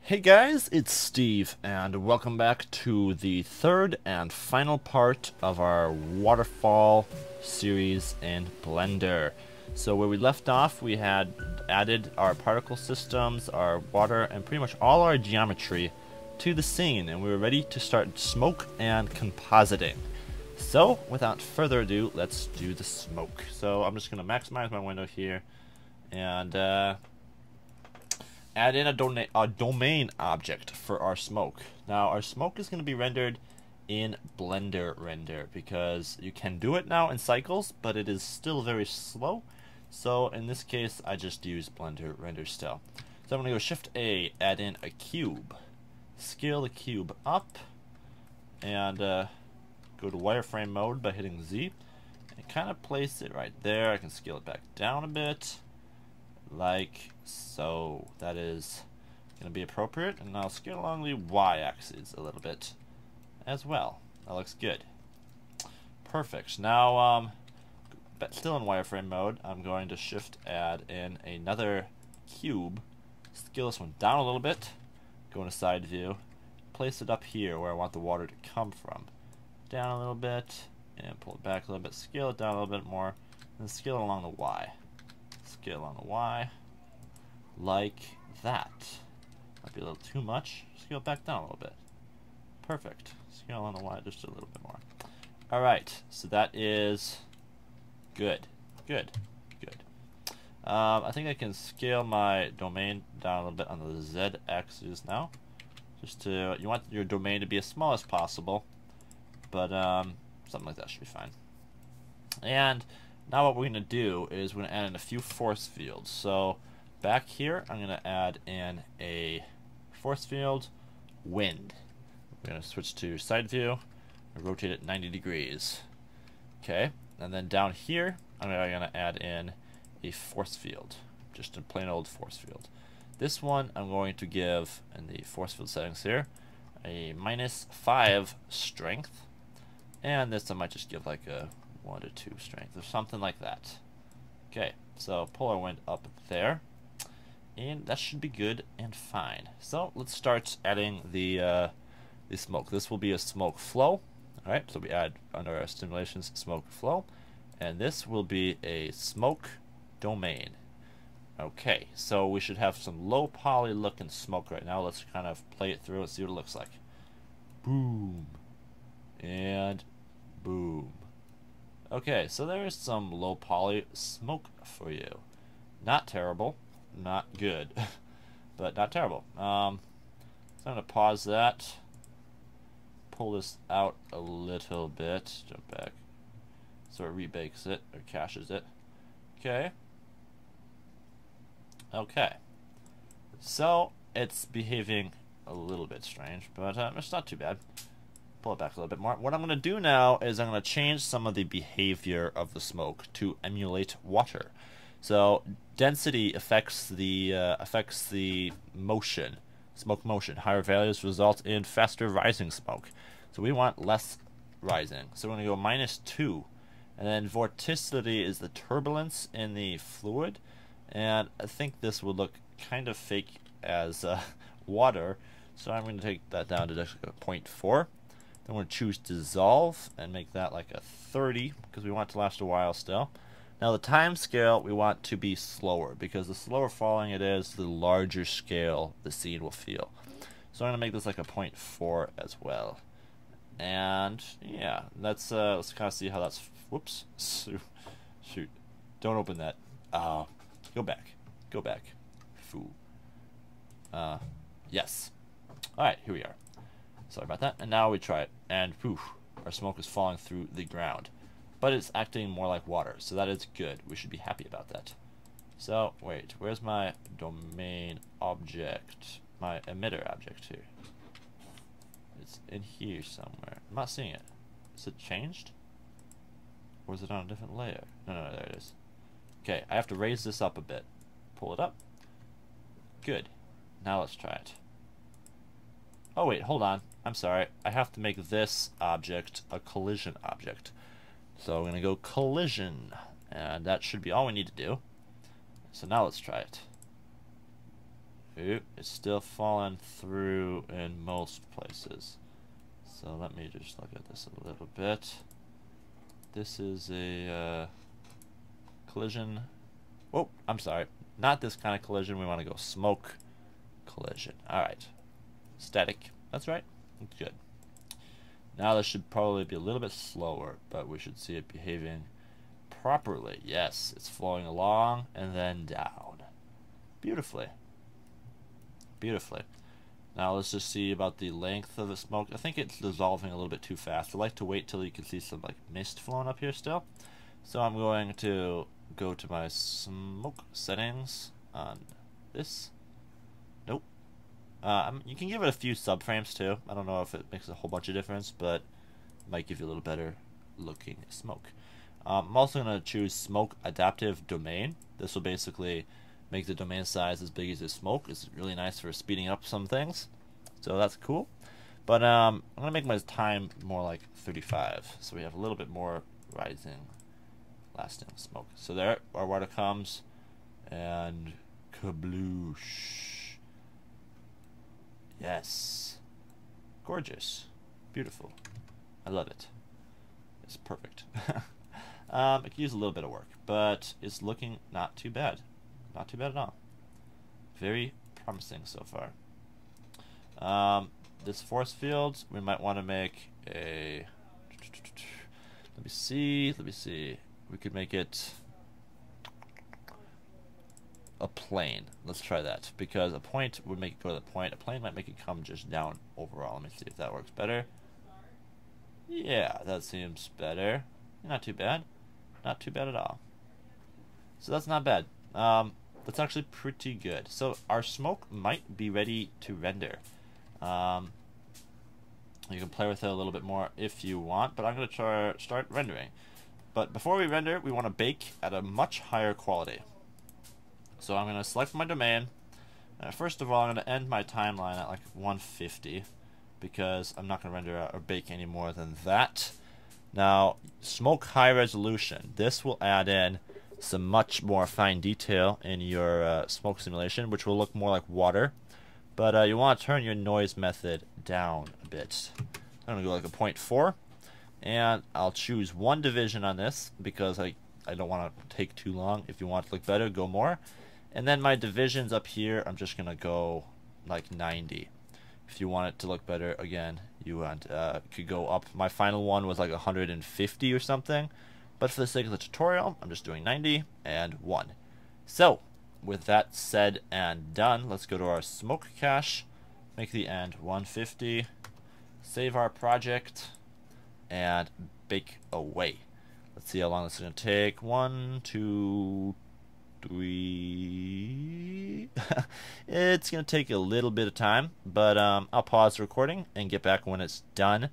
Hey guys, it's Steve, and welcome back to the third and final part of our Waterfall series in Blender. So where we left off, we had added our particle systems, our water, and pretty much all our geometry to the scene, and we were ready to start smoke and compositing. So without further ado, let's do the smoke. So I'm just going to maximize my window here, and add in a domain object for our smoke. Now our smoke is going to be rendered in Blender render because you can do it now in cycles, but it is still very slow. So in this case, I just use Blender render still. So I'm going to go Shift A, add in a cube, scale the cube up, and go to wireframe mode by hitting Z, and kind of place it right there. I can scale it back down a bit, like so. That is going to be appropriate, and I'll scale along the y-axis a little bit as well. That looks good. Perfect. Now, but still in wireframe mode, I'm going to Shift add in another cube, scale this one down a little bit, go into side view, place it up here where I want the water to come from. Down a little bit, and pull it back a little bit, scale it down a little bit more, and scale it along the y. Scale on the y, like that. Might be a little too much. Scale it back down a little bit. Perfect. Scale on the y just a little bit more. Alright, so that is good. Good. Good. I think I can scale my domain down a little bit on the z-axis now. Just to, you want your domain to be as small as possible, but something like that should be fine. And now what we're going to do is we're going to add in a few force fields. So back here, I'm going to add in a force field, wind. We're going to switch to side view and rotate it 90 degrees. Okay, and then down here, I'm going to add in a force field, just a plain old force field. This one I'm going to give, in the force field settings here, a -5 strength. And this I might just give like a 1 to 2 strength or something like that. Okay, so pull our wind up there, and that should be good and fine. So let's start adding the smoke. This will be a smoke flow. Alright, so we add under our simulations smoke flow, and this will be a smoke domain. Okay, so we should have some low poly looking smoke right now. Let's kind of play it through and see what it looks like. Boom. And boom. Okay, so there's some low poly smoke for you. Not terrible, not good, but not terrible. So I'm going to pause that, pull this out a little bit, jump back, so it rebakes it, or caches it. Okay. Okay. So it's behaving a little bit strange, but it's not too bad. Pull it back a little bit more. What I'm going to do now is I'm going to change some of the behavior of the smoke to emulate water. So density affects the motion, smoke motion. Higher values result in faster rising smoke. So we want less rising. So we're going to go -2, and then vorticity is the turbulence in the fluid, and I think this would look kind of fake as water. So I'm going to take that down to just 0.4. Then we're going to choose dissolve and make that like a 30 because we want it to last a while still. Now the time scale we want to be slower because the slower falling it is, the larger scale the scene will feel. So I'm going to make this like a 0.4 as well. And yeah, let's kind of see how that's. Whoops, shoot! Don't open that. Go back. Go back. Foo. Yes. All right, here we are. Sorry about that. And now we try it, and poof, our smoke is falling through the ground. But it's acting more like water, so that is good. We should be happy about that. So, wait, where's my domain object? My emitter object here. It's in here somewhere. I'm not seeing it. Is it changed? Or is it on a different layer? No, there it is. Okay, I have to raise this up a bit. Pull it up. Good. Now let's try it. Oh wait, hold on. I'm sorry. I have to make this object a collision object. So I'm going to go collision, and that should be all we need to do. So now let's try it. Ooh, it's still falling through in most places. So let me just look at this a little bit. This is a collision. Oh, I'm sorry. Not this kind of collision. We want to go smoke collision. Alright. Static. That's right. That's good. Now this should probably be a little bit slower, but we should see it behaving properly. Yes, it's flowing along and then down. Beautifully. Beautifully. Now let's just see about the length of the smoke. I think it's dissolving a little bit too fast. I like to wait till you can see some like mist flowing up here still. So I'm going to go to my smoke settings on this. Nope. You can give it a few subframes too. I don't know if it makes a whole bunch of difference, but it might give you a little better looking smoke. I'm also going to choose smoke adaptive domain. This will basically make the domain size as big as the smoke. It's really nice for speeding up some things. So that's cool. But I'm going to make my time more like 35. So we have a little bit more rising, lasting smoke. So there, our water comes, and kabloosh. Yes. Gorgeous. Beautiful. I love it. It's perfect. It could use a little bit of work, but it's looking not too bad. Not too bad at all. Very promising so far. This force field, we might want to make a... Let me see. We could make it a plane. Let's try that, because a point would make it go to the point. A plane might make it come just down overall. Let me see if that works better. Yeah, that seems better. Not too bad. Not too bad at all. So that's not bad. That's actually pretty good. So our smoke might be ready to render. You can play with it a little bit more if you want, but I'm going to start rendering. But before we render, we want to bake at a much higher quality. So I'm going to select my domain. First of all, I'm going to end my timeline at like 150, because I'm not going to render or bake any more than that. Now, smoke high resolution. This will add in some much more fine detail in your smoke simulation, which will look more like water. But you want to turn your noise method down a bit. I'm going to go like a 0.4. And I'll choose one division on this, because I don't want to take too long. If you want it to look better, go more. And then my divisions up here, I'm just going to go like 90. If you want it to look better, again, you want could go up. My final one was like 150 or something. But for the sake of the tutorial, I'm just doing 90 and 1. So, with that said and done, let's go to our smoke cache, make the end 150, save our project, and bake away. Let's see how long this is going to take. 1, 2, 3. It's going to take a little bit of time, but I'll pause the recording and get back when it's done,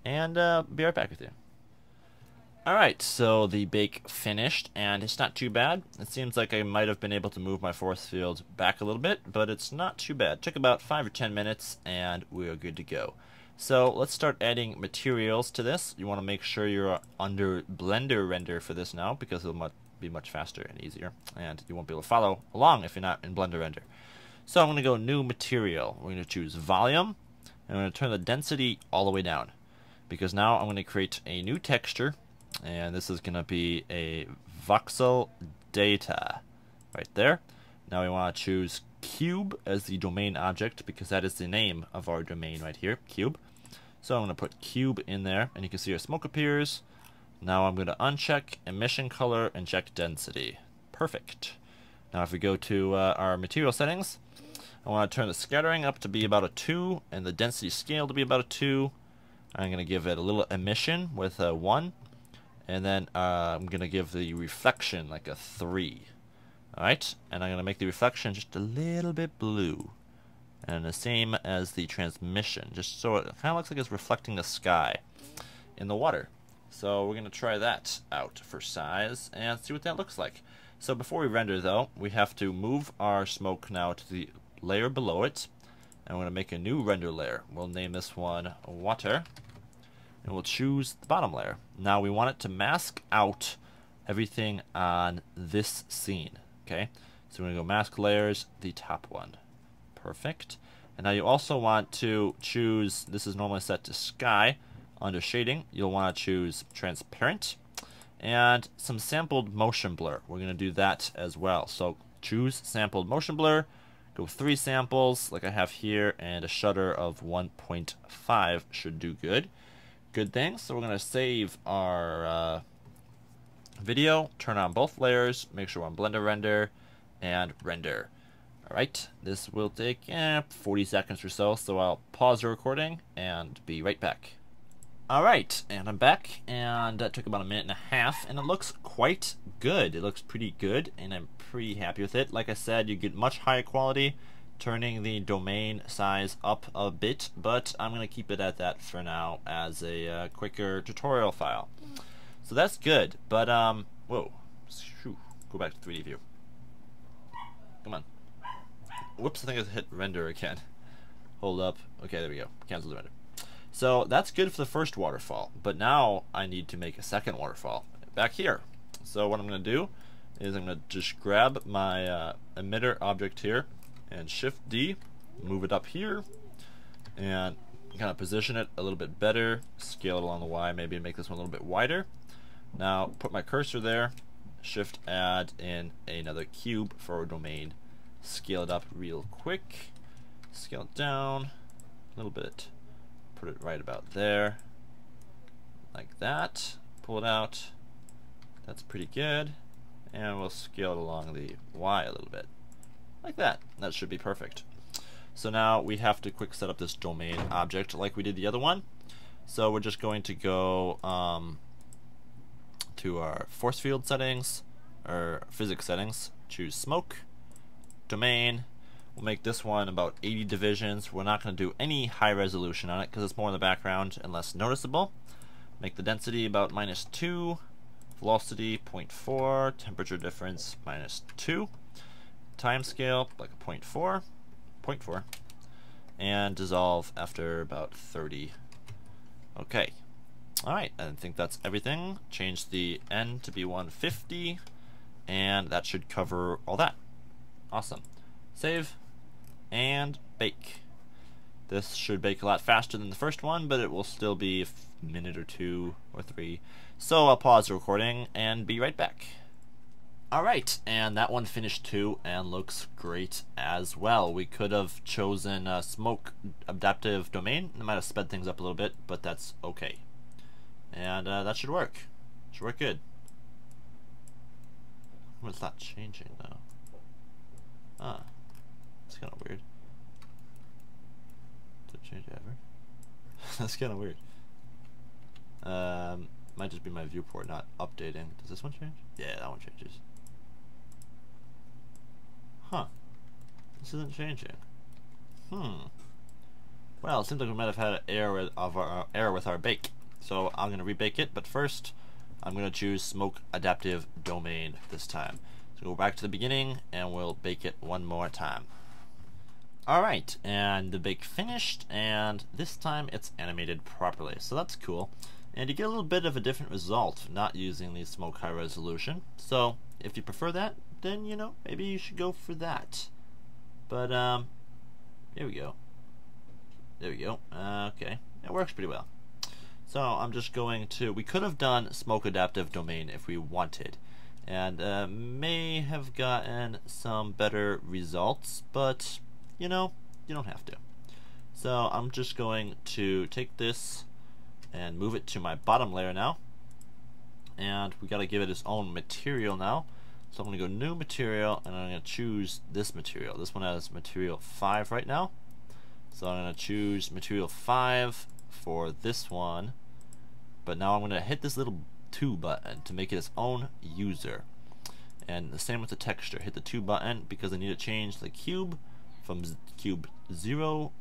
and be right back with you. Alright, so the bake finished, and it's not too bad. It seems like I might have been able to move my force field back a little bit, but it's not too bad. It took about 5 or 10 minutes, and we're good to go. So let's start adding materials to this. You want to make sure you're under Blender render for this now, because it'll be much faster and easier, and you won't be able to follow along if you're not in Blender render. So I'm going to go new material. We're going to choose volume, and I'm going to turn the density all the way down, because now I'm going to create a new texture. And this is going to be a voxel data right there. Now we want to choose cube as the domain object, because that is the name of our domain right here, cube. So I'm going to put cube in there, and you can see our smoke appears. Now I'm going to uncheck emission color and check density. Perfect. Now if we go to our material settings, I want to turn the scattering up to be about a 2 and the density scale to be about a 2. I'm going to give it a little emission with a 1. And then I'm going to give the reflection like a 3. Alright, and I'm going to make the reflection just a little bit blue. And the same as the transmission, just so it kind of looks like it's reflecting the sky in the water. So we're going to try that out for size and see what that looks like. So before we render though, we have to move our smoke now to the layer below it. And we're going to make a new render layer. We'll name this one water. And we'll choose the bottom layer. Now we want it to mask out everything on this scene. Okay, so we're going to go mask layers, the top one. Perfect. And now you also want to choose, this is normally set to sky. Under shading, you'll want to choose transparent and some sampled motion blur. We're going to do that as well. So choose sampled motion blur, go 3 samples like I have here, and a shutter of 1.5 should do good. Good thing. So we're going to save our video, turn on both layers, make sure we're on Blender Render, and render. Alright, this will take 40 seconds or so, so I'll pause the recording and be right back. Alright, and I'm back, and that took about a minute and a half, and it looks quite good. It looks pretty good, and I'm pretty happy with it. Like I said, you get much higher quality, turning the domain size up a bit, but I'm going to keep it at that for now as a quicker tutorial file. So that's good, but, whoa, go back to 3D view. Come on. Whoops, I think I hit render again. Hold up. Okay, there we go. Cancel the render. So that's good for the first waterfall, but now I need to make a second waterfall back here. So what I'm going to do is I'm going to just grab my emitter object here and Shift D, move it up here, and kind of position it a little bit better, scale it along the Y, maybe make this one a little bit wider. Now put my cursor there, Shift add in another cube for a domain, scale it up real quick, scale it down a little bit, put it right about there, like that, pull it out, that's pretty good, and we'll scale it along the Y a little bit, like that. That should be perfect. So now we have to quick set up this domain object like we did the other one. So we're just going to go to our force field settings, or physics settings, choose smoke, domain. We'll make this one about 80 divisions. We're not going to do any high resolution on it because it's more in the background and less noticeable. Make the density about -2, velocity 0.4, temperature difference -2, time scale like a 0.4, and dissolve after about 30. Okay. Alright, I think that's everything. Change the N to be 150, and that should cover all that. Awesome. Save and bake. This should bake a lot faster than the first one, but it will still be a minute or 2 or 3. So I'll pause the recording and be right back. Alright, and that one finished too and looks great as well. We could have chosen smoke adaptive domain. It might have sped things up a little bit, but that's okay. And that should work. Should work good. Well, it's not changing though. Ah, that's kind of weird. Did it change ever? That's kind of weird. Might just be my viewport not updating. Does this one change? Yeah, that one changes. Huh. This isn't changing. Well, it seems like we might have had an error with our bake. So I'm going to rebake it, but first I'm going to choose smoke adaptive domain this time. So go back to the beginning and we'll bake it one more time. Alright, and the bake finished, and this time it's animated properly, so that's cool. And you get a little bit of a different result not using the smoke high resolution. So if you prefer that, then you know, maybe you should go for that. But here we go. There we go. Okay, it works pretty well. So I'm just going to, we could have done smoke adaptive domain if we wanted, and may have gotten some better results, but you know, you don't have to. So I'm just going to take this and move it to my bottom layer now, and we got to give it its own material now. So I'm going to go new material, and I'm going to choose this material. This one has material 5 right now, so I'm going to choose material 5 for this one. But now I'm going to hit this little 2 button to make it its own user. And the same with the texture. Hit the 2 button because I need to change the cube from cube 0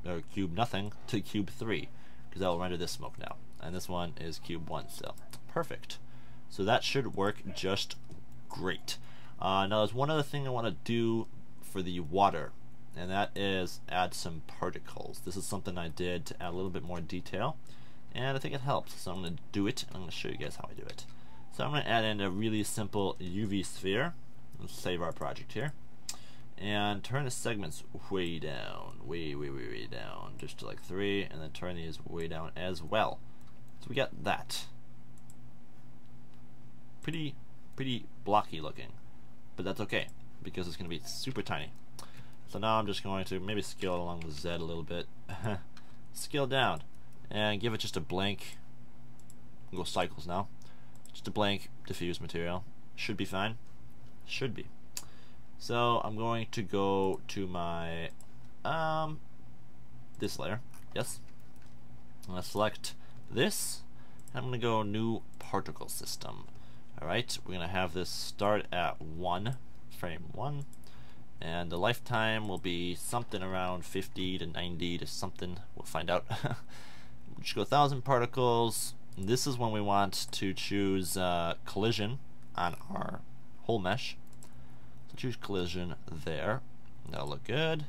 or cube nothing to cube 3, because that will render this smoke now. And this one is cube 1 still. Perfect. So that should work just great. Now there's one other thing I want to do for the water, and that is add some particles. This is something I did to add a little bit more detail, and I think it helps. So I'm going to do it, and I'm going to show you guys how I do it. So I'm going to add in a really simple UV sphere. Let's save our project here. and turn the segments way down, way down, just to like 3, and then turn these way down as well. So we got that. Pretty blocky looking, but that's okay because it's going to be super tiny. So now I'm just going to maybe scale it along the Z a little bit, scale down, and give it just a blank. We'll go cycles now. Just a blank diffuse material. Should be fine. Should be. So I'm going to go to my this layer. Yes. I'm going to select this. I'm going to go new particle system. Alright, we're going to have this start at 1, frame 1, and the lifetime will be something around 50 to 90 to something. We'll find out. Just go 1,000 particles. And this is when we want to choose collision on our whole mesh. So choose collision there. That'll look good.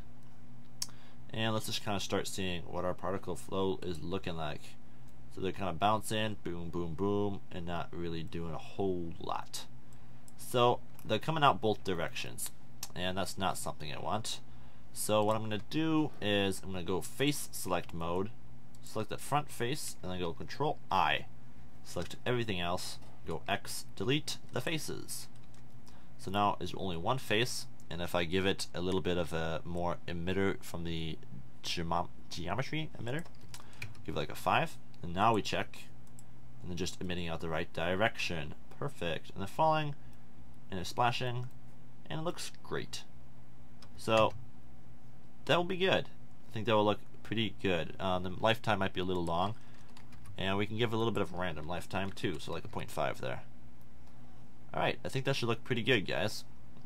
And let's just kind of start seeing what our particle flow is looking like. So they're kind of bouncing, boom, boom, boom, and not really doing a whole lot. So they're coming out both directions, and that's not something I want. So what I'm going to do is I'm going to go face select mode, select the front face, and then go Control I. Select everything else, go X, delete the faces. So now there's only one face, and if I give it a little bit of a more emitter from the geometry emitter, give it like a 5. And now we check, and then just emitting out the right direction. Perfect. And they're falling, and they're splashing, and it looks great. So that will be good. I think that will look pretty good. The lifetime might be a little long, and we can give a little bit of random lifetime too, so like a 0.5 there. Alright, I think that should look pretty good, guys.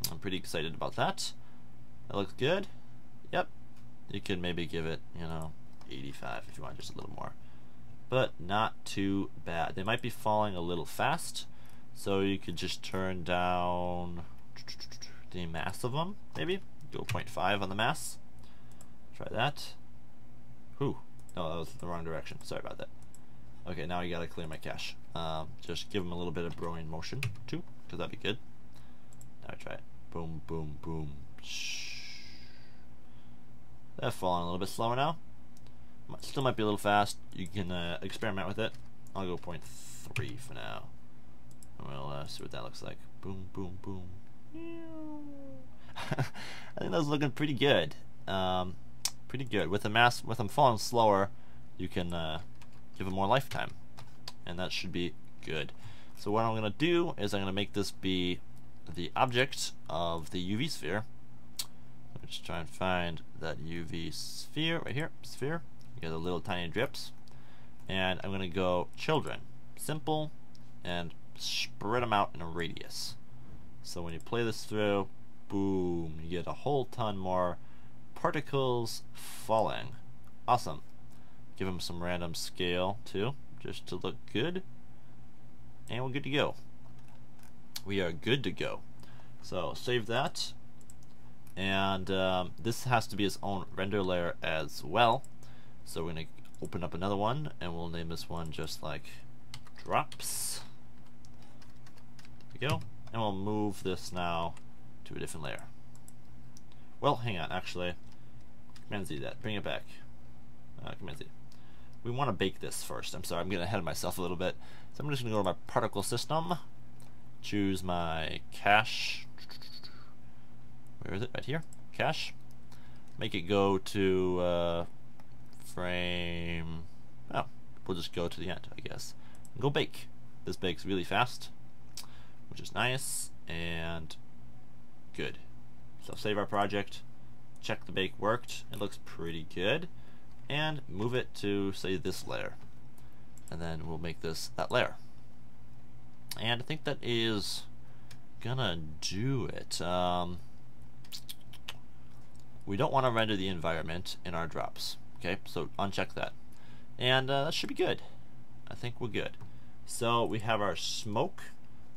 I'm pretty excited about that. That looks good. Yep. You could maybe give it, 85 if you want just a little more. But not too bad. They might be falling a little fast, so you could just turn down the mass of them, maybe. Go 0.5 on the mass. Try that. Whew. No, that was the wrong direction. Sorry about that. Okay, now I gotta clear my cache. Just give them a little bit of Brownian motion, too, because that'd be good. Now try it. Boom, boom, boom. They're falling a little bit slower now. Still might be a little fast. You can experiment with it. I'll go 0.3 for now. We'll see what that looks like. Boom, boom, boom. I think that's looking pretty good. Pretty good. With them falling slower, you can give them more lifetime, and that should be good. So what I'm going to do is I'm going to make this be the object of the UV sphere. Let's try and find that UV sphere right here. Sphere. You get the little tiny drips, and I'm going to go children, simple, and spread them out in a radius. So when you play this through, boom, you get a whole ton more particles falling. Awesome. Give them some random scale too, just to look good, and we're good to go. We are good to go. So save that, and this has to be its own render layer as well. So we're going to open up another one, and we'll name this one just like drops. There we go. And we'll move this now to a different layer. Well, hang on, actually. Command Z that. Bring it back. Command Z. We want to bake this first. I'm sorry, I'm getting ahead of myself a little bit. So I'm just going to go to my particle system. Choose my cache. Where is it? Right here. Cache. Make it go to frame. Oh, we'll just go to the end, I guess. And go bake. This bakes really fast, which is nice and good. So save our project. Check the bake worked. It looks pretty good. And move it to, say, this layer. And then we'll make this that layer. And I think that is gonna do it. We don't want to render the environment in our drops. Okay, so uncheck that. And that should be good. I think we're good. So we have our smoke,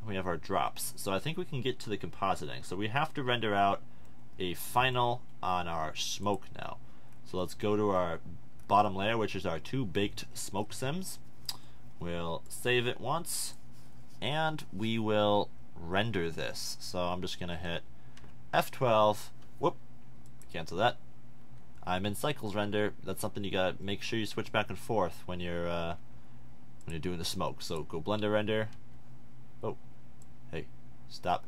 we have our drops. So I think we can get to the compositing. So we have to render out a final on our smoke now. So let's go to our bottom layer, which is our 2 baked smoke sims. We'll save it once, and we will render this. So I'm just gonna hit F12. Whoop, cancel that. I'm in cycles render. That's something you gotta make sure you switch back and forth when you're doing the smoke. So go blender render. Oh, hey, stop.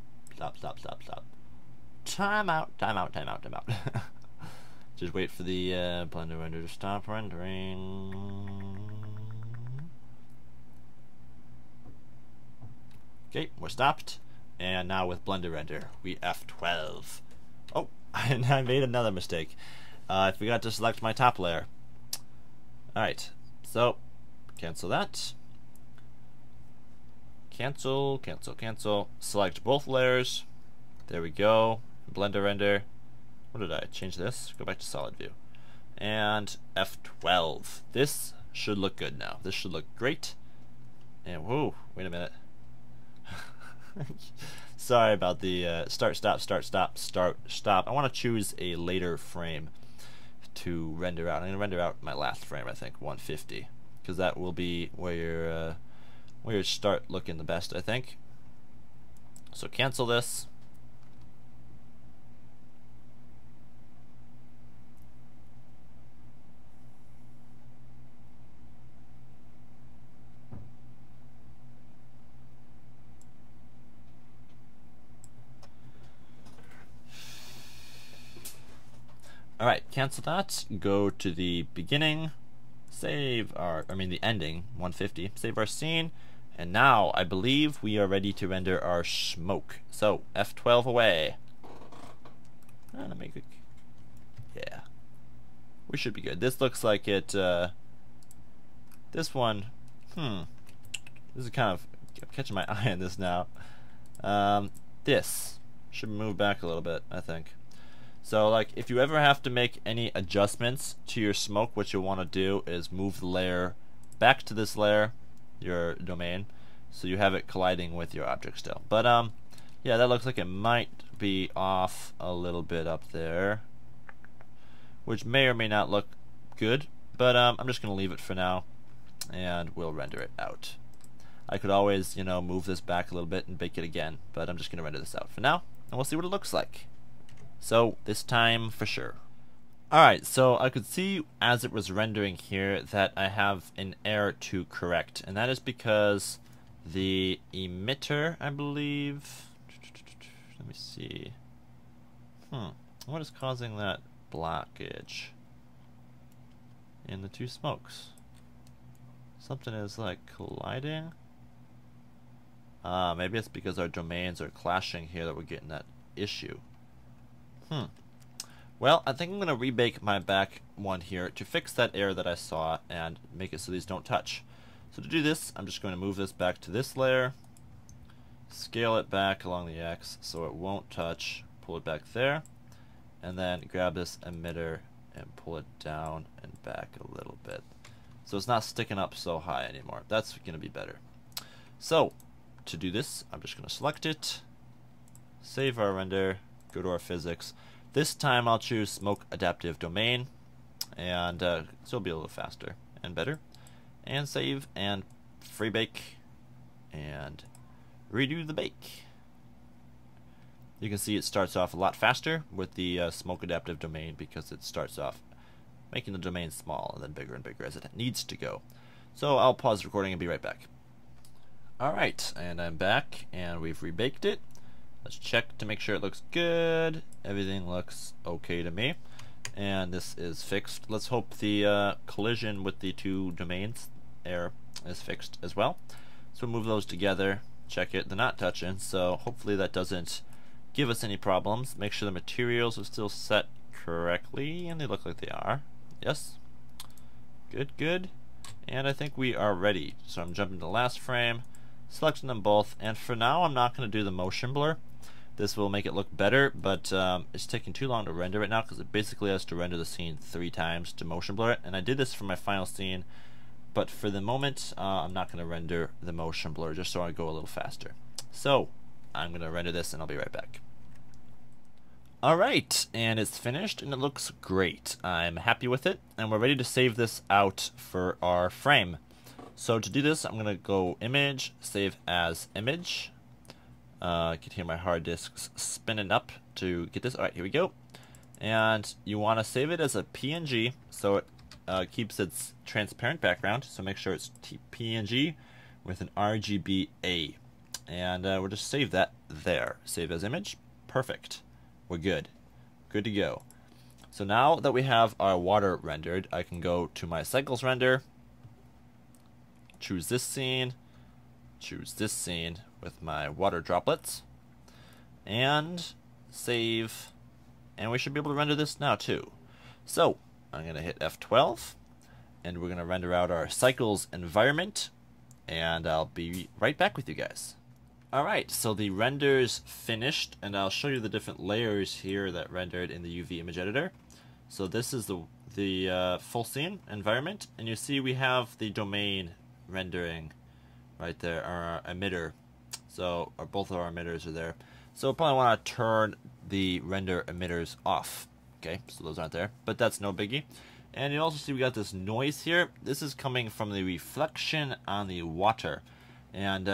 Time out. Just wait for the blender render to stop rendering. Okay, we're stopped. And now with blender render, we F12. Oh, and I made another mistake. I forgot to select my top layer. Alright, so cancel that. Cancel. Select both layers. There we go. Blender render. What did I change this? Go back to solid view. And F12. This should look good now. This should look great. And whoa, wait a minute. Sorry about the start, stop. I want to choose a later frame to render out. I'm going to render out my last frame, I think, 150, because that will be where your start looking the best, I think. So cancel this. Alright, cancel that, go to the beginning, save our, the ending, 150, save our scene, and now I believe we are ready to render our smoke. So, F12 away. And make it, yeah. We should be good. This looks like it, this one, this is kind of, I'm catching my eye on this now. This should move back a little bit, I think. So like if you ever have to make any adjustments to your smoke, what you'll want to do is move the layer back to this layer, your domain, so you have it colliding with your object still. But yeah, that looks like it might be off a little bit up there, which may or may not look good, but I'm just gonna leave it for now and we'll render it out. I could always, you know, move this back a little bit and bake it again, but I'm just gonna render this out for now and we'll see what it looks like. So this time for sure. Alright, so I could see as it was rendering here that I have an error to correct, and that is because the emitter, I believe, let me see, what is causing that blockage in the two smokes? Something is like colliding. Maybe it's because our domains are clashing here that we're getting that issue. Well, I think I'm going to rebake my back one here to fix that error that I saw and make it so these don't touch. So to do this, I'm just going to move this back to this layer, scale it back along the X so it won't touch, pull it back there, and then grab this emitter and pull it down and back a little bit. So it's not sticking up so high anymore. That's going to be better. So to do this, I'm just going to select it, save our render, go to our physics. This time I'll choose smoke adaptive domain, and so it'll be a little faster and better. And save and free bake and redo the bake. You can see it starts off a lot faster with the smoke adaptive domain because it starts off making the domain small and then bigger and bigger as it needs to go. So I'll pause the recording and be right back. Alright, and I'm back and we've rebaked it. Let's check to make sure it looks good. Everything looks okay to me. And this is fixed. Let's hope the collision with the two domains error is fixed as well. So we'll move those together, check it. They're not touching, so hopefully that doesn't give us any problems. Make sure the materials are still set correctly, and they look like they are. Yes. Good, good. And I think we are ready. So I'm jumping to the last frame, selecting them both, and for now I'm not going to do the motion blur. This will make it look better, but it's taking too long to render it now because it basically has to render the scene 3 times to motion blur it. And I did this for my final scene, but for the moment I'm not going to render the motion blur just so I go a little faster. So I'm going to render this and I'll be right back. Alright, and it's finished and it looks great. I'm happy with it, and we're ready to save this out for our frame. So to do this, I'm going to go image, save as image. I can hear my hard disks spinning up to get this. Alright, here we go. And you want to save it as a PNG so it keeps its transparent background. So make sure it's PNG with an RGBA. And we'll just save that there. Save as image. Perfect. We're good. Good to go. So now that we have our water rendered, I can go to my cycles render, choose this scene with my water droplets, and save, and we should be able to render this now too. So I'm going to hit F12, and we're going to render out our cycles environment, and I'll be right back with you guys. Alright, so the render's finished, and I'll show you the different layers here that rendered in the UV image editor. So this is the full scene environment, and you see we have the domain rendering right there, our emitter. So both of our emitters are there. So probably want to turn the render emitters off. Okay, so those aren't there, but that's no biggie. And you also see we got this noise here. This is coming from the reflection on the water, and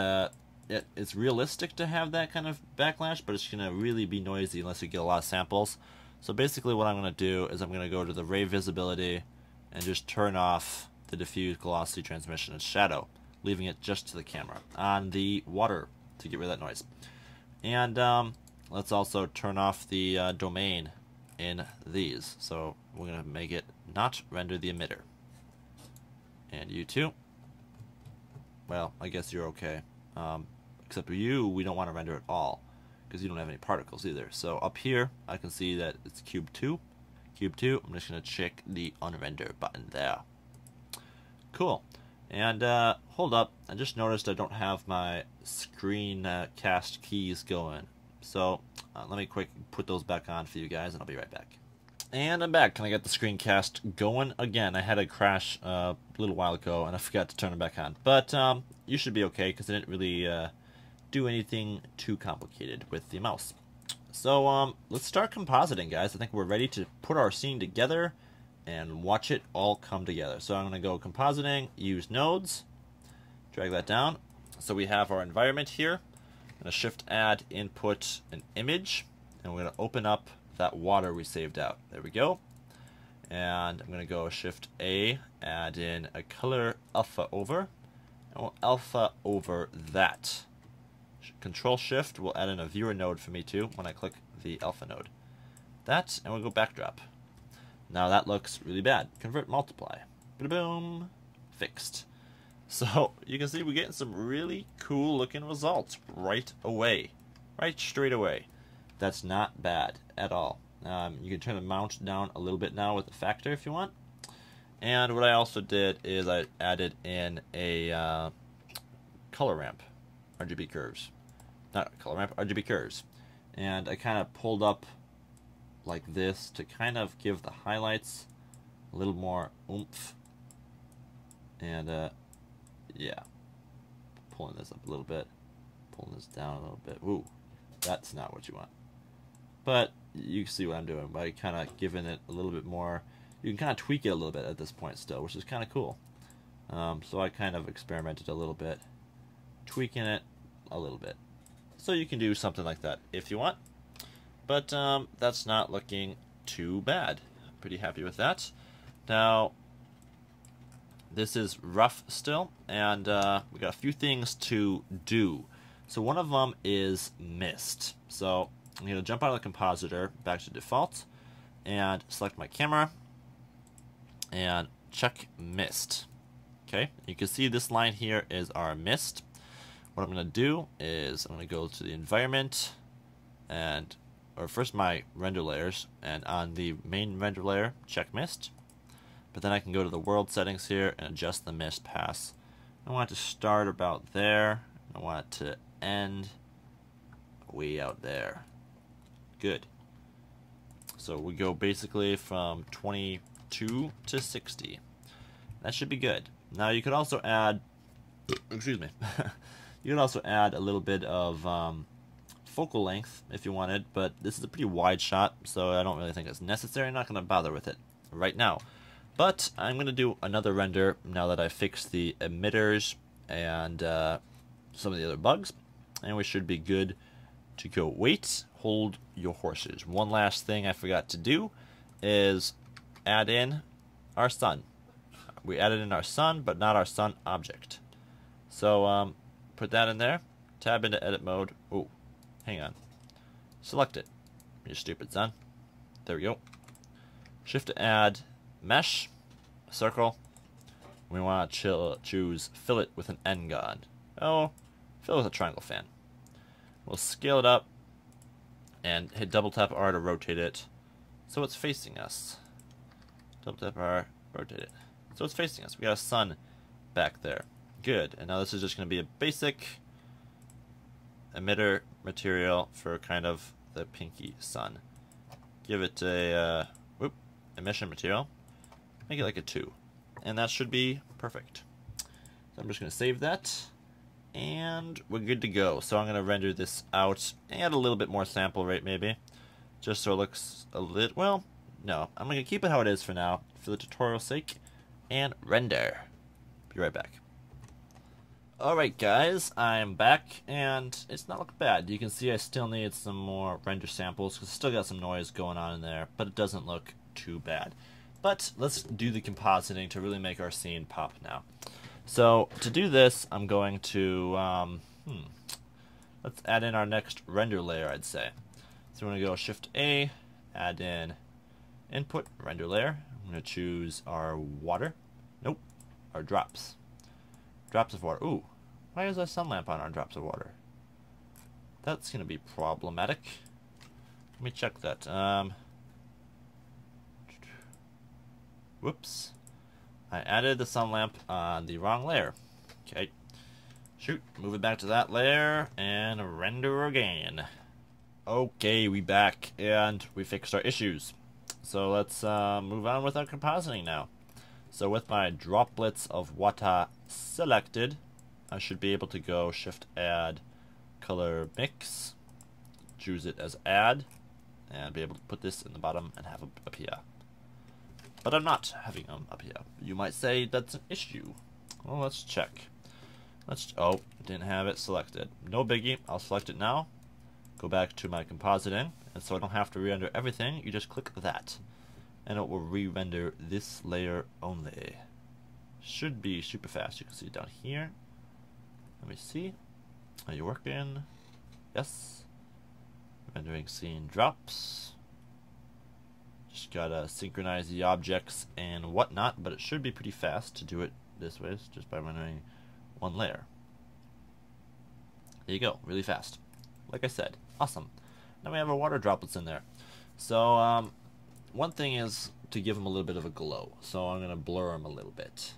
it's realistic to have that kind of backlash, but it's going to really be noisy unless you get a lot of samples. So basically what I'm going to do is I'm going to go to the ray visibility and just turn off the diffuse glossy transmission and shadow, leaving it just to the camera on the water to get rid of that noise. And let's also turn off the domain in these. So we're going to make it not render the emitter. And you too. Well, I guess you're okay. Except for you, we don't want to render at all, because you don't have any particles either. So up here, I can see that it's cube 2. Cube 2, I'm just going to check the unrender button there. Cool. And hold up, I just noticed I don't have my screen cast keys going. So let me quick put those back on for you guys, and I'll be right back. And I'm back. Can I get the screencast going again? I had a crash a little while ago, and I forgot to turn it back on. But you should be okay, because I didn't really do anything too complicated with the mouse. So let's start compositing, guys. I think we're ready to put our scene together and watch it all come together. So I'm going to go compositing, use nodes, drag that down. So we have our environment here. I'm going to shift add input an image, and we're going to open up that water we saved out. There we go. And I'm going to go shift A, add in a color alpha over, and we'll alpha over that. Control shift will add in a viewer node for me too when I click the alpha node. That, and we'll go backdrop. Now that looks really bad. Convert multiply. Boom. Fixed. So you can see we're getting some really cool looking results right away. Right straight away. That's not bad at all. You can turn the mount down a little bit now with the factor if you want. And what I also did is I added in a color ramp, RGB curves. Not color ramp, RGB curves. And I kind of pulled up like this to kind of give the highlights a little more oomph. And yeah, pulling this up a little bit, pulling this down a little bit. Ooh, that's not what you want. But you see what I'm doing by kind of giving it a little bit more. You can kind of tweak it a little bit at this point still, which is kind of cool. So I kind of experimented a little bit, tweaking it a little bit. So you can do something like that if you want. But that's not looking too bad. Pretty happy with that. Now, this is rough still, and we got a few things to do. So one of them is mist. So I'm going to jump out of the compositor, back to default, and select my camera, and check mist. Okay, you can see this line here is our mist. What I'm going to do is I'm going to go to the environment, or first my render layers, and on the main render layer, check mist. But then I can go to the world settings here and adjust the mist pass. I want it to start about there. I want it to end way out there. Good. So we go basically from 22 to 60. That should be good. Now you could also add, excuse me, you can also add a little bit of focal length if you wanted, but this is a pretty wide shot, so I don't really think it's necessary. I'm not going to bother with it right now. But I'm going to do another render now that I fixed the emitters and some of the other bugs, and we should be good to go. Wait, hold your horses. One last thing I forgot to do is add in our sun. We added in our sun, but not our sun object. So put that in there. Tab into edit mode. Oh, hang on. Select it. You stupid son. There we go. Shift to add mesh, circle. We want to choose fillet with an end gun. Oh, fillet with a triangle fan. We'll scale it up and hit double tap R to rotate it so it's facing us. Double tap R, rotate it. So it's facing us. We got a sun back there. Good. And now this is just going to be a basic emitter material for kind of the pinky sun. Give it a emission material. Make it like a 2. And that should be perfect. So I'm just going to save that. And we're good to go. So I'm going to render this out. Add a little bit more sample rate maybe. Just so it looks a little... Well, no. I'm going to keep it how it is for now. For the tutorial's sake. And render. Be right back. Alright guys, I'm back, and it's not looking bad. You can see I still need some more render samples, because still got some noise going on in there, but it doesn't look too bad. But let's do the compositing to really make our scene pop now. So, to do this, I'm going to, let's add in our next render layer, I'd say. So we're going to go Shift A, add in input, render layer. I'm going to choose our water. Nope, our drops. Drops of water. Ooh, why is there a sun lamp on our drops of water? That's going to be problematic. Let me check that. Whoops. I added the sun lamp on the wrong layer. Okay. Shoot. Move it back to that layer and render again. Okay, we back and we fixed our issues. So let's move on with our compositing now. So with my droplets of water selected, I should be able to go Shift Add Color Mix, choose it as Add, and be able to put this in the bottom and have them up here. But I'm not having them up here. You might say that's an issue. Well, let's check. Oh, didn't have it selected. No biggie. I'll select it now. Go back to my compositing, and so I don't have to re-render everything. You just click that, and it will re-render this layer only. Should be super fast. You can see it down here. Let me see. Are you working? Yes. Rendering scene drops. Just gotta synchronize the objects and whatnot, but it should be pretty fast to do it this way, just by rendering one layer. There you go, really fast. Like I said, awesome. Now we have our water droplets in there. So, one thing is to give them a little bit of a glow. So I'm gonna blur them a little bit.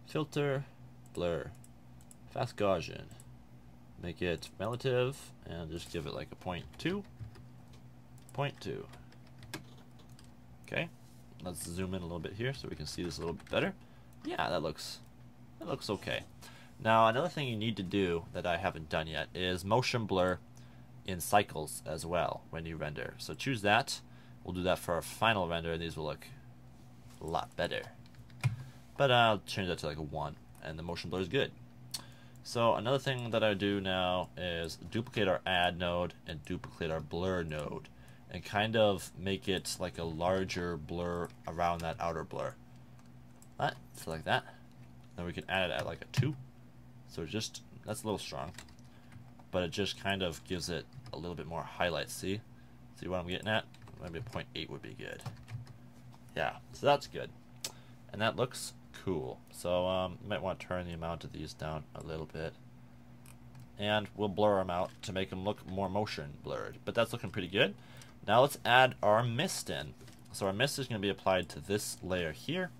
Filter, blur, fast Gaussian. Make it relative, and just give it like a 0.2. 0.2. Okay, let's zoom in a little bit here so we can see this a little bit better. Yeah, that looks okay. Now another thing you need to do that I haven't done yet is motion blur in cycles as well when you render. So choose that. We'll do that for our final render, and these will look a lot better. But I'll change that to like a 1, and the motion blur is good. So another thing that I do now is duplicate our add node and duplicate our blur node, and kind of make it like a larger blur around that outer blur. That, so like that. Then we can add it at like a 2. So just, that's a little strong, but it just kind of gives it a little bit more highlights. See what I'm getting at? Maybe a 0.8 would be good. Yeah, so that's good, and that looks cool. So you might want to turn the amount of these down a little bit, and we'll blur them out to make them look more motion blurred. But that's looking pretty good. Now let's add our mist in. So our mist is going to be applied to this layer here,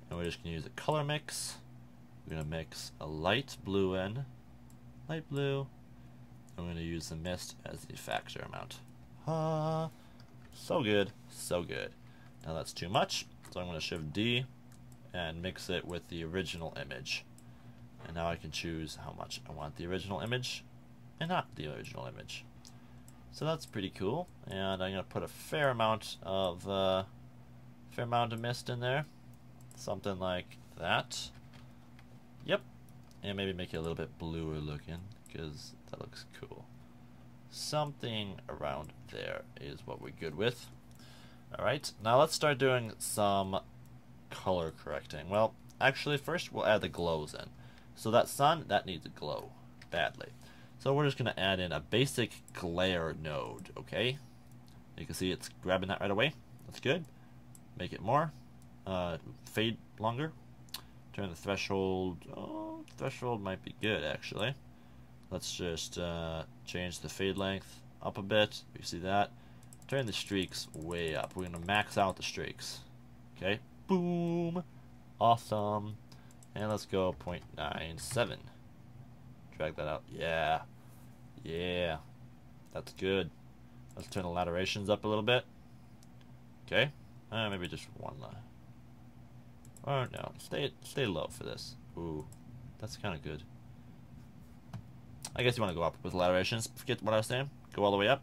and we're just going to use a color mix. We're going to mix a light blue in, light blue, and we're going to use the mist as the factor amount. So good, so good. Now that's too much, so I'm going to Shift D and mix it with the original image. And now I can choose how much I want the original image and not the original image. So that's pretty cool, and I'm going to put a fair amount of mist in there, something like that. Yep, and maybe make it a little bit bluer looking, because that looks cool. Something around there is what we're good with. Alright, now let's start doing some color correcting. Well, actually first we'll add the glows in. So that sun, that needs a glow badly. So we're just going to add in a basic glare node, okay? You can see it's grabbing that right away. That's good. Make it more. Fade longer. Turn the threshold. Oh, threshold might be good actually. Let's just change the fade length up a bit. You see that? Turn the streaks way up. We're going to max out the streaks. Okay. Boom. Awesome. And let's go 0.97. Drag that out. Yeah. Yeah. That's good. Let's turn the laterations up a little bit. Okay. Maybe just one line. Or no. Stay low for this. Ooh. That's kind of good. I guess you want to go up with laterations. Forget what I was saying. Go all the way up.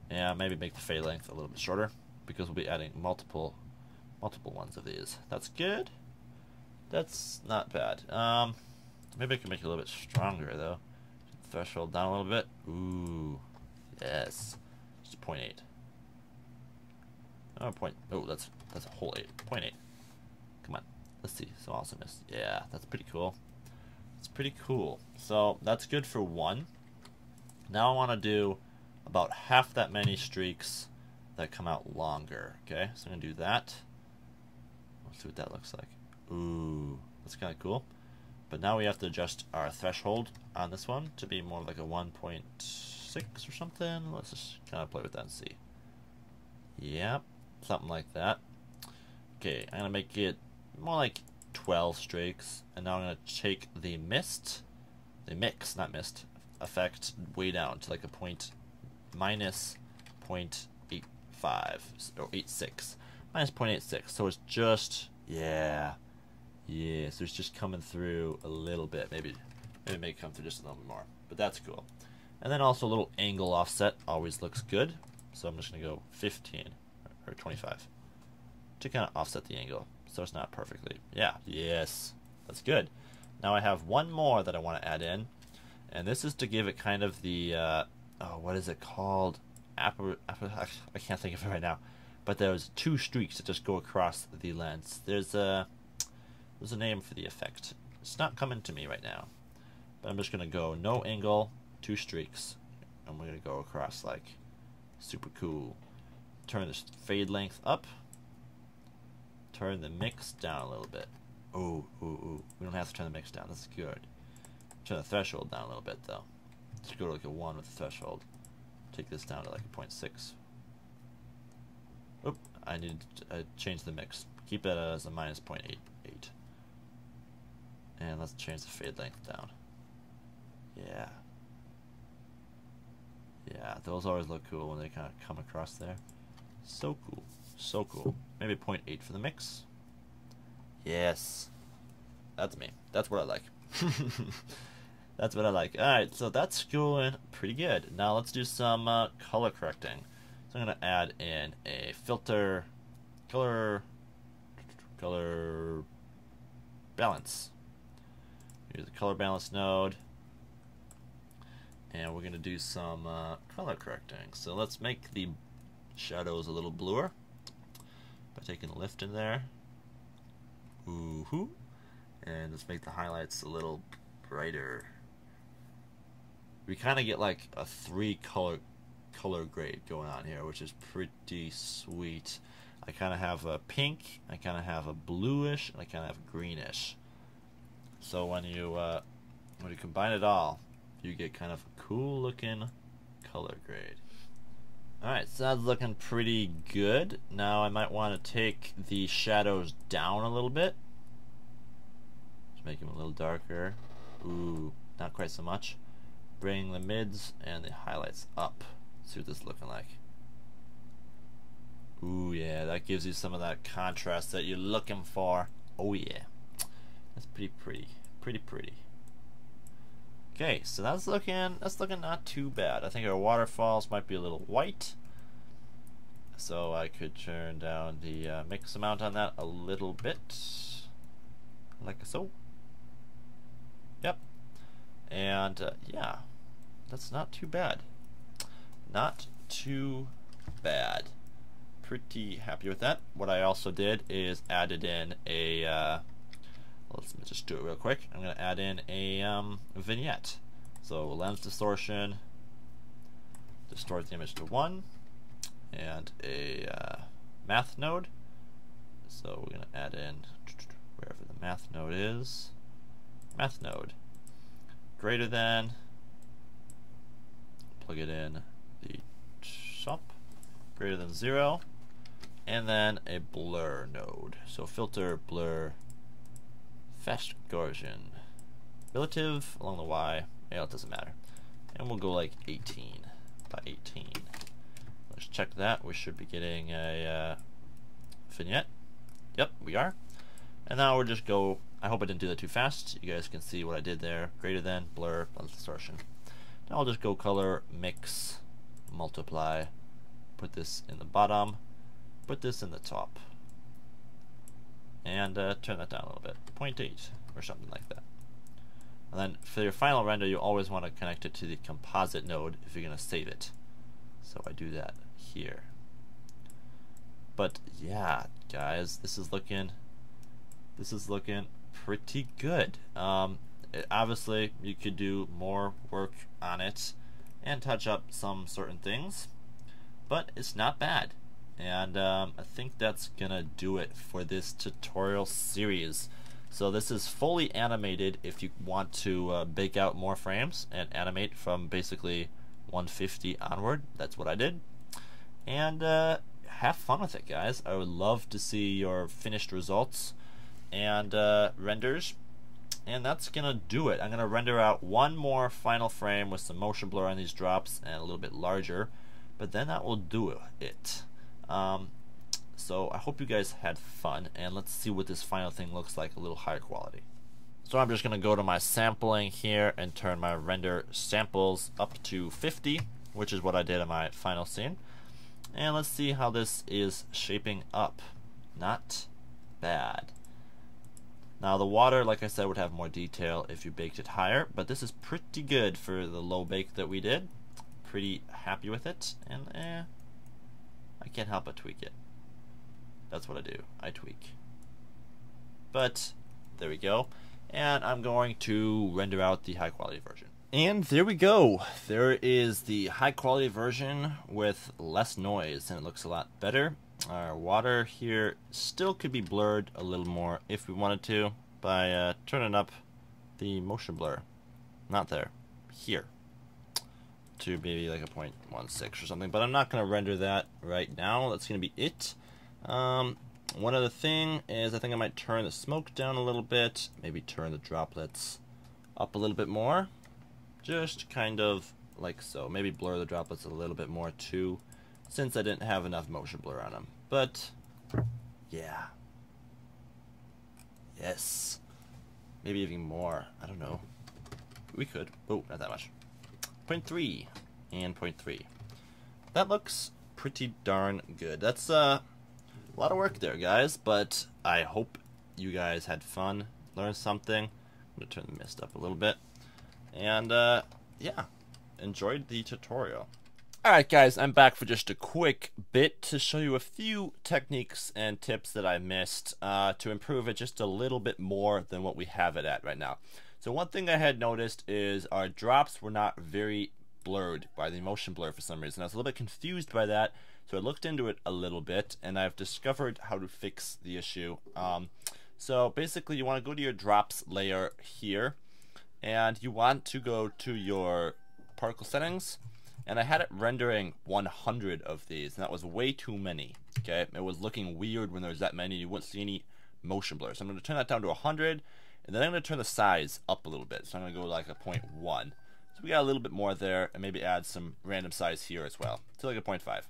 And maybe make the fade length a little bit shorter, because we'll be adding multiple ones of these. That's good. That's not bad. Maybe I can make it a little bit stronger though. Threshold down a little bit. Ooh, yes. Just 0.8. Oh, that's a whole 8. 0.8. Come on. Let's see. So awesomeness. Yeah, that's pretty cool. It's pretty cool. So that's good for one. Now I want to do about half that many streaks that come out longer. Okay, so I'm gonna do that. Let's see what that looks like. Ooh, that's kind of cool. But now we have to adjust our threshold on this one to be more like a 1.6 or something. Let's just kind of play with that and see. Yep, something like that. Okay, I'm gonna make it more like 12 streaks, and now I'm gonna take the mix, not mist, effect way down to like a minus 0.85 or 86, minus 0.86. So it's just yeah. So it's just coming through a little bit. Maybe it may come through just a little bit more, but that's cool. And then also a little angle offset always looks good. So I'm just gonna go 15 or 25 to kind of offset the angle, so it's not perfectly. Yeah, yes, that's good. Now I have one more that I want to add in, and this is to give it kind of the oh, what is it called? I can't think of it right now. But there's two streaks that just go across the lens. There's a name for the effect. It's not coming to me right now. But I'm just gonna go no angle, two streaks, and we're gonna go across like super cool. Turn this fade length up. Turn the mix down a little bit. Ooh. We don't have to turn the mix down. That's good. Turn the threshold down a little bit though. Let's go to like a 1 with the threshold. Take this down to like a 0.6. Oop, I need to change the mix. Keep it as a minus 0.88. And let's change the fade length down. Yeah. Yeah, those always look cool when they kind of come across there. So cool. So cool. Maybe 0.8 for the mix. Yes. That's me. That's what I like. That's what I like. Alright, so that's going pretty good. Now let's do some color correcting. So I'm going to add in a filter, color balance. Use the color balance node. And we're going to do some color correcting. So let's make the shadows a little bluer by taking a lift in there. Ooh-hoo. And let's make the highlights a little brighter. We kind of get like a 3 color grade going on here, which is pretty sweet. I kind of have a pink, I kind of have a bluish, and I kind of have a greenish. So when you combine it all, you get kind of a cool looking color grade. Alright, so that's looking pretty good. Now I might want to take the shadows down a little bit. Just make them a little darker. Ooh, not quite so much. Bring the mids and the highlights up. See what this is looking like. Ooh, yeah, that gives you some of that contrast that you're looking for. Oh yeah, that's pretty pretty. Okay, so that's looking not too bad. I think our waterfalls might be a little white, so I could turn down the mix amount on that a little bit, like so. Yep, and yeah, that's not too bad. not too bad. Pretty happy with that. What I also did is added in a let's just do it real quick. I'm going to add in a vignette. So lens distortion, distort the image to 1, and a math node. So we're going to add in wherever the math node is. Math node greater than, plug it in the shop, greater than 0, and then a blur node. So filter, blur, fast Gaussian, relative along the Y, yeah, it doesn't matter. And we'll go like 18 by 18. Let's check that. We should be getting a vignette. Yep, we are. And now we'll just go, I hope I didn't do that too fast. You guys can see what I did there. Greater than, blur, lens distortion. Now I'll just go color, mix, multiply, put this in the bottom, put this in the top, and turn that down a little bit, 0.8 or something like that. And then for your final render, you always want to connect it to the composite node if you're going to save it. So I do that here. But yeah, guys, this is looking pretty good. Obviously, you could do more work on it and touch up some certain things, but it's not bad. And I think that's gonna do it for this tutorial series. So this is fully animated if you want to bake out more frames and animate from basically 150 onward. That's what I did. And have fun with it, guys. I would love to see your finished results and renders. And that's gonna do it. I'm gonna render out one more final frame with some motion blur on these drops and a little bit larger, but then that will do it. So I hope you guys had fun, and let's see what this final thing looks like a little higher quality. So I'm just gonna go to my sampling here and turn my render samples up to 50, which is what I did in my final scene. And let's see how this is shaping up. Not bad. Now the water, like I said, would have more detail if you baked it higher, but this is pretty good for the low bake that we did. Pretty happy with it, and I can't help but tweak it. That's what I do, I tweak. But there we go, and I'm going to render out the high quality version. And there we go. There is the high quality version with less noise, and it looks a lot better. Our water here still could be blurred a little more if we wanted to by turning up the motion blur. Not there, here, to maybe like a 0.16 or something, but I'm not going to render that right now. That's going to be it. One other thing is I think I might turn the smoke down a little bit, maybe turn the droplets up a little bit more, just kind of like so. Maybe blur the droplets a little bit more too, since I didn't have enough motion blur on them. But yeah, yes, maybe even more. I don't know. We could. Oh, not that much. 0.3 and 0.3. That looks pretty darn good. That's a lot of work there, guys, but I hope you guys had fun, learned something. I'm gonna turn the mist up a little bit, and yeah, enjoyed the tutorial. Alright guys, I'm back for just a quick bit to show you a few techniques and tips that I missed to improve it just a little bit more than what we have it at right now. So one thing I had noticed is our drops were not very blurred by the motion blur for some reason. I was a little bit confused by that, so I looked into it a little bit, and I've discovered how to fix the issue. So basically you want to go to your drops layer here, and you want to go to your particle settings, and I had it rendering 100 of these, and that was way too many. Okay, it was looking weird when there was that many. You wouldn't see any motion blur. So I'm going to turn that down to 100, and then I'm going to turn the size up a little bit. So I'm going to go like a 0.1. So we got a little bit more there, and maybe add some random size here as well, to like a 0.5.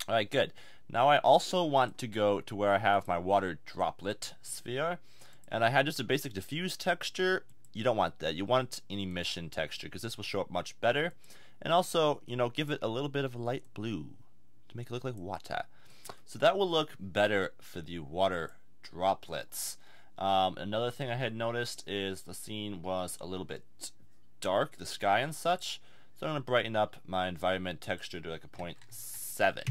Alright, good. Now I also want to go to where I have my water droplet sphere, and I had just a basic diffuse texture. You don't want that. You want an emission texture, because this will show up much better. And also, you know, give it a little bit of a light blue to make it look like water. So that will look better for the water droplets. Another thing I had noticed is the scene was a little bit dark, the sky and such. So I'm going to brighten up my environment texture to like a 0.7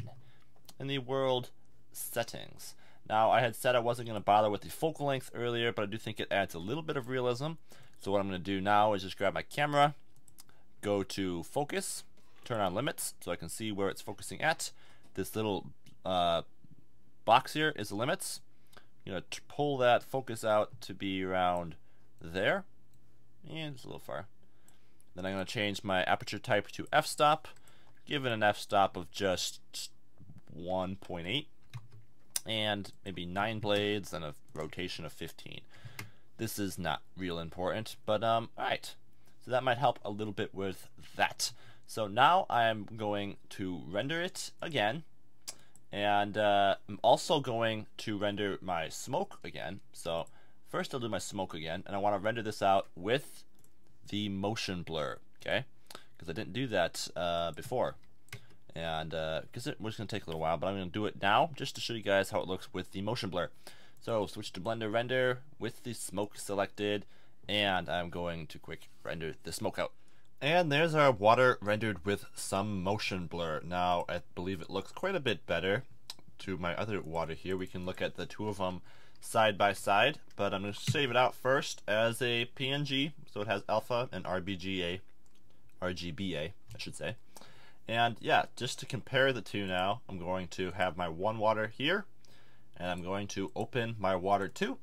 in the world settings. Now, I had said I wasn't going to bother with the focal length earlier, but I do think it adds a little bit of realism. So what I'm going to do now is just grab my camera, go to focus, turn on limits so I can see where it's focusing at. This little box here is the limits. I'm going to pull that focus out to be around there, and it's a little far. Then I'm going to change my aperture type to f-stop, give it an f-stop of just 1.8. and maybe 9 blades and a rotation of 15. This is not real important, but alright. So that might help a little bit with that. So now I'm going to render it again, and I'm also going to render my smoke again. So first I'll do my smoke again, and I want to render this out with the motion blur, okay? Because I didn't do that before. And because it was going to take a little while, but I'm going to do it now just to show you guys how it looks with the motion blur. So switch to Blender Render with the smoke selected, and I'm going to quick render the smoke out. And there's our water rendered with some motion blur. Now I believe it looks quite a bit better to my other water here. We can look at the two of them side by side, but I'm going to save it out first as a PNG, so it has alpha and RGBA, I should say. And yeah, just to compare the two now, I'm going to have my one water here, and I'm going to open my water 2,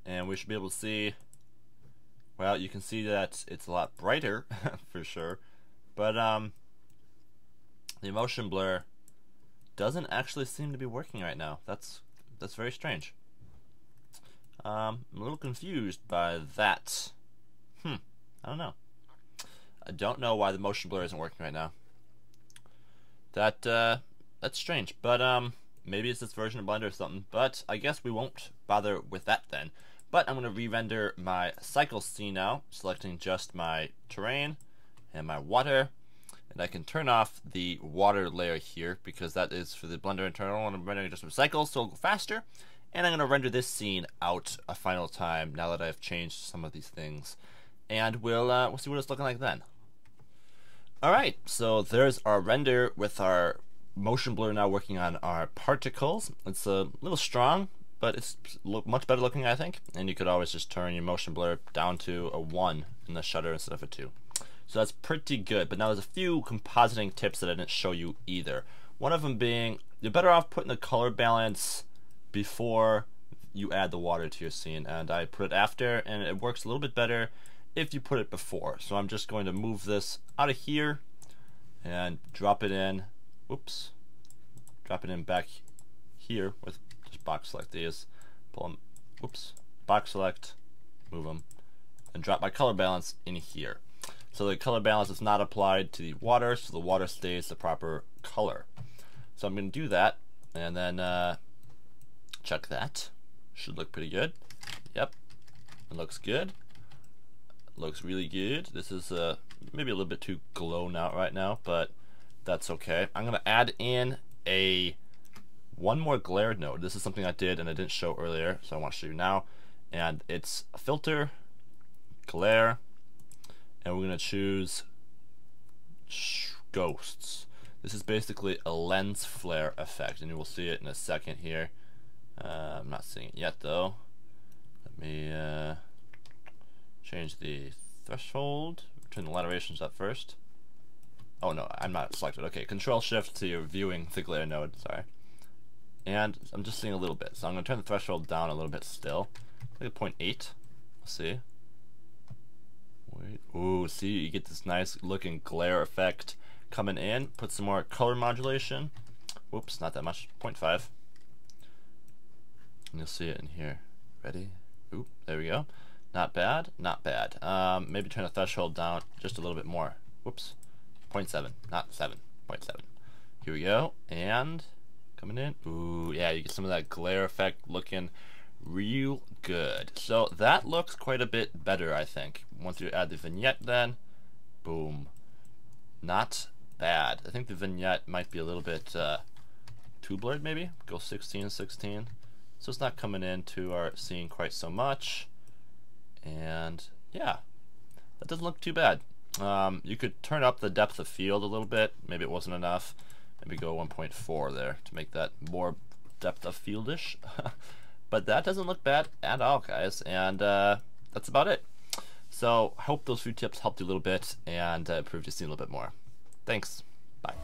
and we should be able to see, well, you can see that it's a lot brighter for sure, but the motion blur doesn't actually seem to be working right now. That's very strange. I'm a little confused by that. I don't know. I don't know why the motion blur isn't working right now. That's strange, but maybe it's this version of Blender or something, but I guess we won't bother with that then. But I'm going to re-render my cycle scene now, selecting just my terrain and my water, and I can turn off the water layer here because that is for the Blender internal, and I'm rendering just my cycles so it'll go faster. And I'm going to render this scene out a final time now that I've changed some of these things, and we'll see what it's looking like then. Alright, so there's our render with our motion blur now working on our particles. It's a little strong, but it's much better looking, I think. And you could always just turn your motion blur down to a 1 in the shutter instead of a 2. So that's pretty good. But now there's a few compositing tips that I didn't show you either. One of them being, you're better off putting the color balance before you add the water to your scene. And I put it after, and it works a little bit better if you put it before. So I'm just going to move this out of here and drop it in. Whoops. Drop it in back here with just box select these. Pull them. Whoops. Box select. Move them. And drop my color balance in here. So the color balance is not applied to the water, so the water stays the proper color. So I'm going to do that, and then check that. Should look pretty good. Yep. It looks good. Looks really good. This is maybe a little bit too glow now right now, but that's okay. I'm gonna add in one more glare node. This is something I did and I didn't show earlier, so I want to show you now. And it's a filter, glare, and we're gonna choose ghosts. This is basically a lens flare effect, and you will see it in a second here. I'm not seeing it yet though. Let me change the threshold, turn the laterals up first. Oh no, I'm not selected. Okay, Control Shift to your viewing the glare node, sorry. And I'm just seeing a little bit, so I'm going to turn the threshold down a little bit still. Like a 0.8. Let's see. Wait. Ooh, see, you get this nice looking glare effect coming in. Put some more color modulation. Whoops, not that much. 0.5. And you'll see it in here. Ready? Oop, there we go. Not bad, not bad. Maybe turn the threshold down just a little bit more. Whoops. 0.7, not 7. 0.7. Here we go. And coming in. Ooh, yeah, you get some of that glare effect looking real good. So that looks quite a bit better, I think. Once you add the vignette then, boom. Not bad. I think the vignette might be a little bit too blurred maybe. Go 16:16. So it's not coming into our scene quite so much. And yeah, that doesn't look too bad. You could turn up the depth of field a little bit. Maybe it wasn't enough. Maybe go 1.4 there to make that more depth of fieldish. But that doesn't look bad at all, guys. And that's about it. So I hope those few tips helped you a little bit and improved your scene a little bit more. Thanks. Bye.